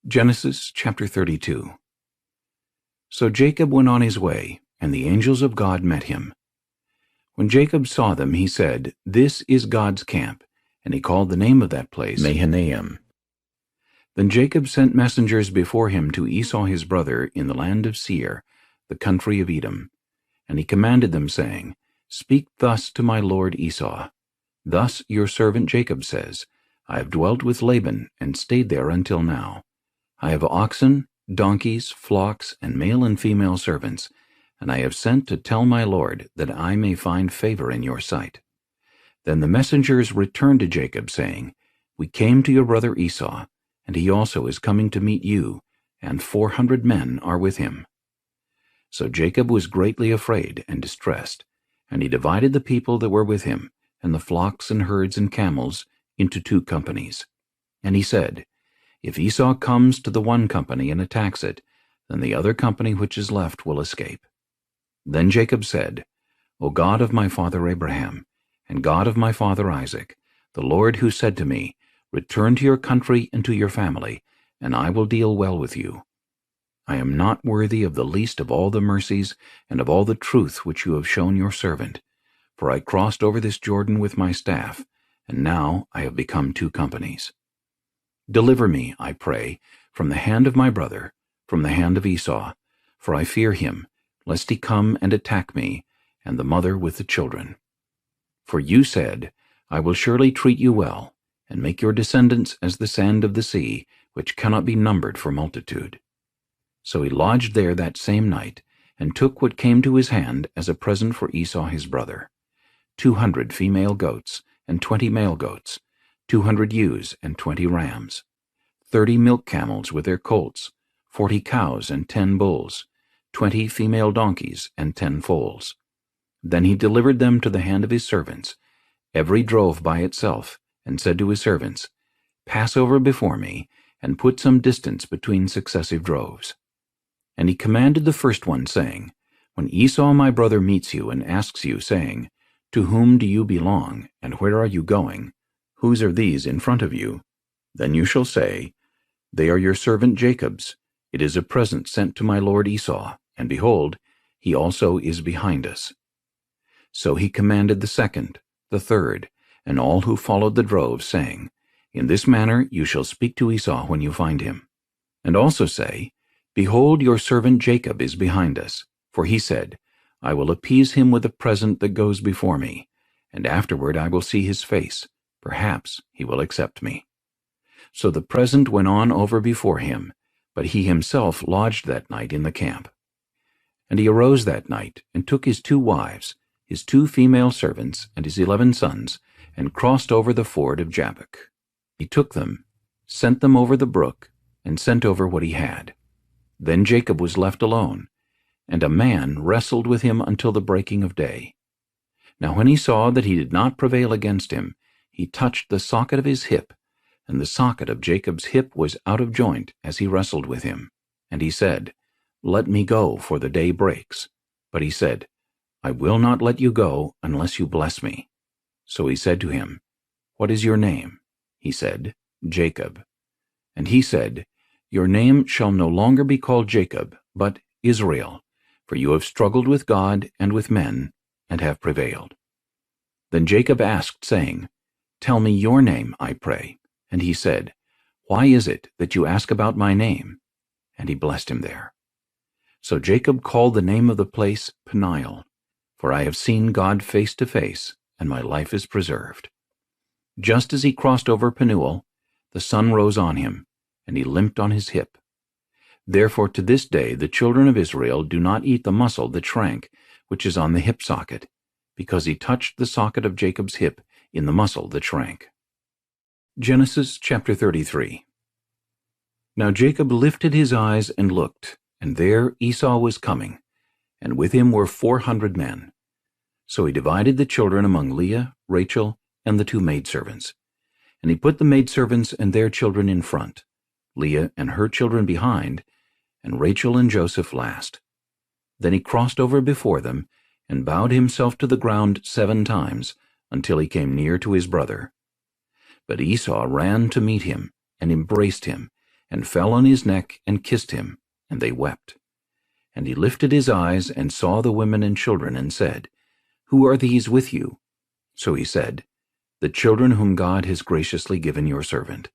Genesis chapter 32. So Jacob went on his way, and the angels of God met him. When Jacob saw them, he said, "This is God's camp," and he called the name of that place Mahanaim. Then Jacob sent messengers before him to Esau his brother in the land of Seir, the country of Edom. And he commanded them, saying, "Speak thus to my lord Esau. Thus your servant Jacob says, I have dwelt with Laban, and stayed there until now. I have oxen, donkeys, flocks, and male and female servants, and I have sent to tell my lord that I may find favor in your sight." Then the messengers returned to Jacob, saying, "We came to your brother Esau, and he also is coming to meet you, and 400 men are with him." So Jacob was greatly afraid and distressed, and he divided the people that were with him, and the flocks and herds and camels, into 2 companies. And he said, "If Esau comes to the one company and attacks it, then the other company which is left will escape." Then Jacob said, "O God of my father Abraham, and God of my father Isaac, the Lord who said to me, 'Return to your country and to your family, and I will deal well with you.' I am not worthy of the least of all the mercies and of all the truth which you have shown your servant, for I crossed over this Jordan with my staff, and now I have become 2 companies. Deliver me, I pray, from the hand of my brother, from the hand of Esau, for I fear him, lest he come and attack me, and the mother with the children. For you said, I will surely treat you well, and make your descendants as the sand of the sea, which cannot be numbered for multitude." So he lodged there that same night, and took what came to his hand as a present for Esau his brother, 200 female goats, and 20 male goats, 200 ewes and 20 rams, 30 milk camels with their colts, 40 cows and 10 bulls, 20 female donkeys and 10 foals. Then he delivered them to the hand of his servants, every drove by itself, and said to his servants, "Pass over before me, and put some distance between successive droves." And he commanded the first one, saying, "When Esau my brother meets you and asks you, saying, 'To whom do you belong, and where are you going? Whose are these in front of you?' Then you shall say, 'They are your servant Jacob's. It is a present sent to my lord Esau, and behold, he also is behind us.'" So he commanded the second, the third, and all who followed the drove, saying, "In this manner you shall speak to Esau when you find him. And also say, 'Behold, your servant Jacob is behind us. For he said, I will appease him with a present that goes before me, and afterward I will see his face. Perhaps he will accept me.'" So the present went on over before him, but he himself lodged that night in the camp. And he arose that night, and took his 2 wives, his 2 female servants, and his 11 sons, and crossed over the ford of Jabbok. He took them, sent them over the brook, and sent over what he had. Then Jacob was left alone, and a man wrestled with him until the breaking of day. Now when he saw that he did not prevail against him, he touched the socket of his hip, and the socket of Jacob's hip was out of joint as he wrestled with him. And he said, "Let me go, for the day breaks." But he said, "I will not let you go unless you bless me." So he said to him, "What is your name?" He said, "Jacob." And he said, "Your name shall no longer be called Jacob, but Israel, for you have struggled with God and with men, and have prevailed." Then Jacob asked, saying, "Tell me your name, I pray." And he said, "Why is it that you ask about my name?" And he blessed him there. So Jacob called the name of the place Peniel, for I have seen God face to face, and my life is preserved. Just as he crossed over Penuel, the sun rose on him, and he limped on his hip. Therefore to this day the children of Israel do not eat the muscle that shrank, which is on the hip socket, because he touched the socket of Jacob's hip in the muscle that shrank. Genesis chapter 33. Now Jacob lifted his eyes and looked, and there Esau was coming, and with him were 400 men. So he divided the children among Leah, Rachel, and the 2 maidservants. And he put the maidservants and their children in front, Leah and her children behind, and Rachel and Joseph last. Then he crossed over before them, and bowed himself to the ground 7 times, until he came near to his brother. But Esau ran to meet him, and embraced him, and fell on his neck and kissed him, and they wept. And he lifted his eyes and saw the women and children, and said, Who are these with you? So he said, The children whom God has graciously given your servant.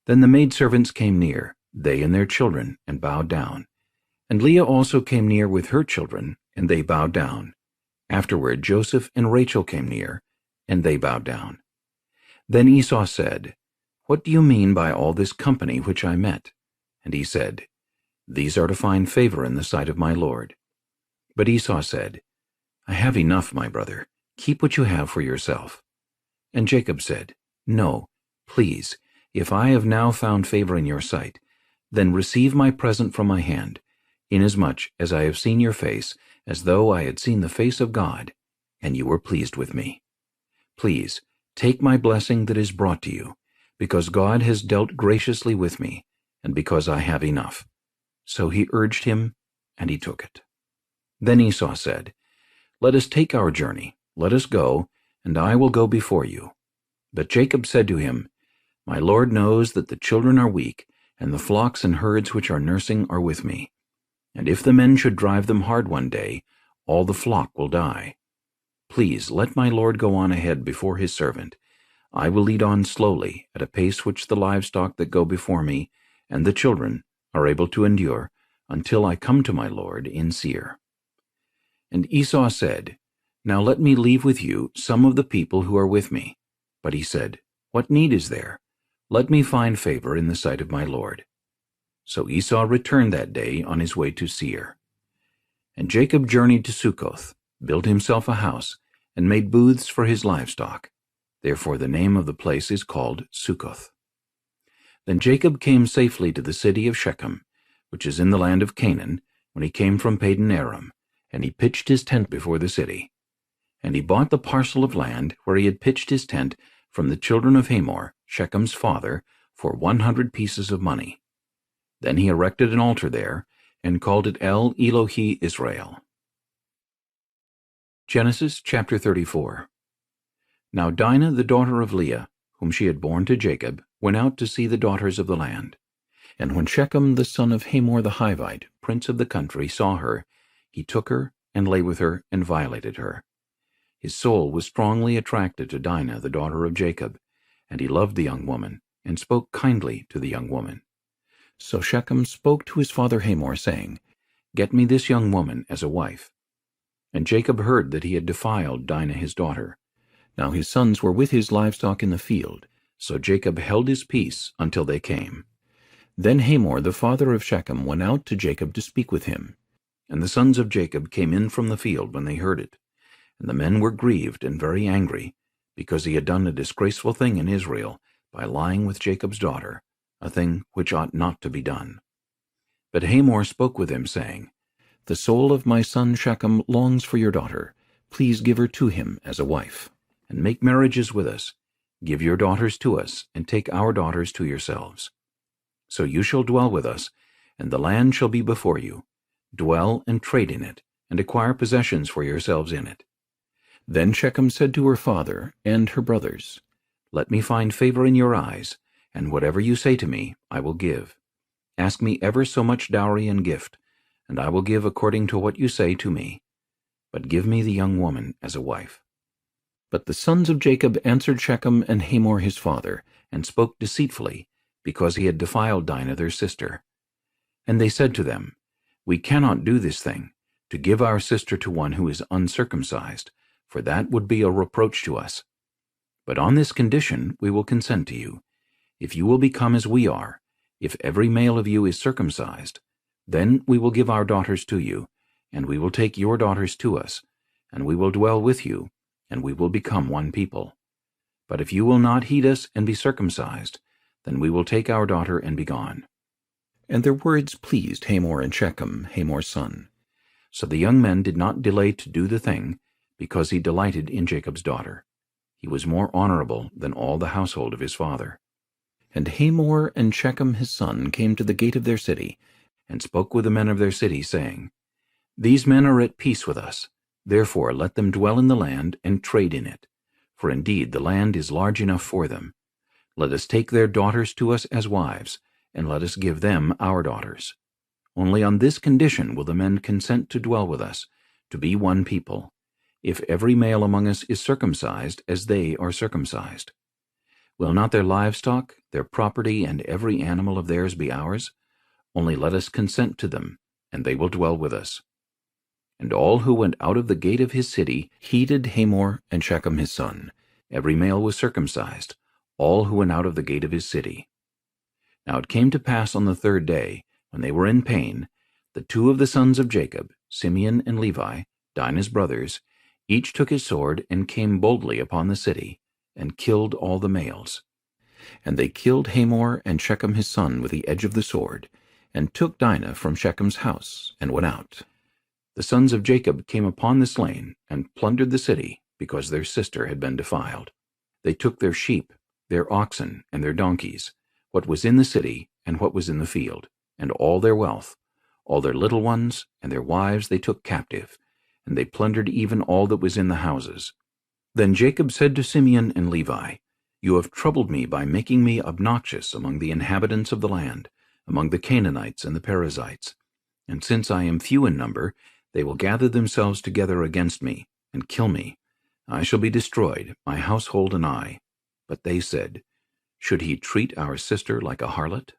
Then the maidservants came near, they and their children, and bowed down. And Leah also came near with her children, and they bowed down. Afterward Joseph and Rachel came near, and they bowed down. Then Esau said, What do you mean by all this company which I met? And he said, These are to find favor in the sight of my Lord. But Esau said, I have enough, my brother. Keep what you have for yourself. And Jacob said, No, please, if I have now found favor in your sight, then receive my present from my hand, inasmuch as I have seen your face, as though I had seen the face of God, and you were pleased with me. Please, take my blessing that is brought to you, because God has dealt graciously with me, and because I have enough. So he urged him, and he took it. Then Esau said, Let us take our journey, let us go, and I will go before you. But Jacob said to him, My Lord knows that the children are weak, and the flocks and herds which are nursing are with me. And if the men should drive them hard one day, all the flock will die. Please let my Lord go on ahead before his servant. I will lead on slowly, at a pace which the livestock that go before me, and the children, are able to endure, until I come to my Lord in Seir. And Esau said, Now let me leave with you some of the people who are with me. But he said, What need is there? Let me find favor in the sight of my Lord. So Esau returned that day on his way to Seir. And Jacob journeyed to Succoth, built himself a house, and made booths for his livestock. Therefore the name of the place is called Succoth. Then Jacob came safely to the city of Shechem, which is in the land of Canaan, when he came from Padan Aram, and he pitched his tent before the city. And he bought the parcel of land where he had pitched his tent from the children of Hamor, Shechem's father, for 100 pieces of money. Then he erected an altar there, and called it El Elohi Israel. Genesis chapter 34. Now Dinah the daughter of Leah, whom she had borne to Jacob, went out to see the daughters of the land. And when Shechem the son of Hamor the Hivite, prince of the country, saw her, he took her, and lay with her, and violated her. His soul was strongly attracted to Dinah the daughter of Jacob, and he loved the young woman, and spoke kindly to the young woman. So Shechem spoke to his father Hamor, saying, Get me this young woman as a wife. And Jacob heard that he had defiled Dinah his daughter. Now his sons were with his livestock in the field, so Jacob held his peace until they came. Then Hamor the father of Shechem went out to Jacob to speak with him. And the sons of Jacob came in from the field when they heard it. And the men were grieved and very angry, because he had done a disgraceful thing in Israel by lying with Jacob's daughter, a thing which ought not to be done. But Hamor spoke with him, saying, The soul of my son Shechem longs for your daughter. Please give her to him as a wife, and make marriages with us. Give your daughters to us, and take our daughters to yourselves. So you shall dwell with us, and the land shall be before you. Dwell and trade in it, and acquire possessions for yourselves in it. Then Shechem said to her father and her brothers, Let me find favor in your eyes, and whatever you say to me I will give. Ask me ever so much dowry and gift, and I will give according to what you say to me. But give me the young woman as a wife. But the sons of Jacob answered Shechem and Hamor his father, and spoke deceitfully, because he had defiled Dinah their sister. And they said to them, We cannot do this thing, to give our sister to one who is uncircumcised, for that would be a reproach to us. But on this condition we will consent to you. If you will become as we are, if every male of you is circumcised, then we will give our daughters to you, and we will take your daughters to us, and we will dwell with you, and we will become one people. But if you will not heed us and be circumcised, then we will take our daughter and be gone. And their words pleased Hamor and Shechem, Hamor's son. So the young men did not delay to do the thing, because he delighted in Jacob's daughter. He was more honorable than all the household of his father. And Hamor and Shechem his son came to the gate of their city, and spoke with the men of their city, saying, These men are at peace with us. Therefore let them dwell in the land and trade in it. For indeed the land is large enough for them. Let us take their daughters to us as wives, and let us give them our daughters. Only on this condition will the men consent to dwell with us, to be one people, if every male among us is circumcised as they are circumcised. Will not their livestock, their property, and every animal of theirs be ours? Only let us consent to them, and they will dwell with us. And all who went out of the gate of his city heeded Hamor and Shechem his son. Every male was circumcised, all who went out of the gate of his city. Now it came to pass on the third day, when they were in pain, the two of the sons of Jacob, Simeon and Levi, Dinah's brothers, each took his sword and came boldly upon the city, and killed all the males. And they killed Hamor and Shechem his son with the edge of the sword, and took Dinah from Shechem's house, and went out. The sons of Jacob came upon the slain, and plundered the city, because their sister had been defiled. They took their sheep, their oxen, and their donkeys, what was in the city, and what was in the field, and all their wealth, all their little ones, and their wives they took captive, and they plundered even all that was in the houses. Then Jacob said to Simeon and Levi, You have troubled me by making me obnoxious among the inhabitants of the land, among the Canaanites and the Perizzites. And since I am few in number, they will gather themselves together against me, and kill me. I shall be destroyed, my household and I. But they said, Should he treat our sister like a harlot?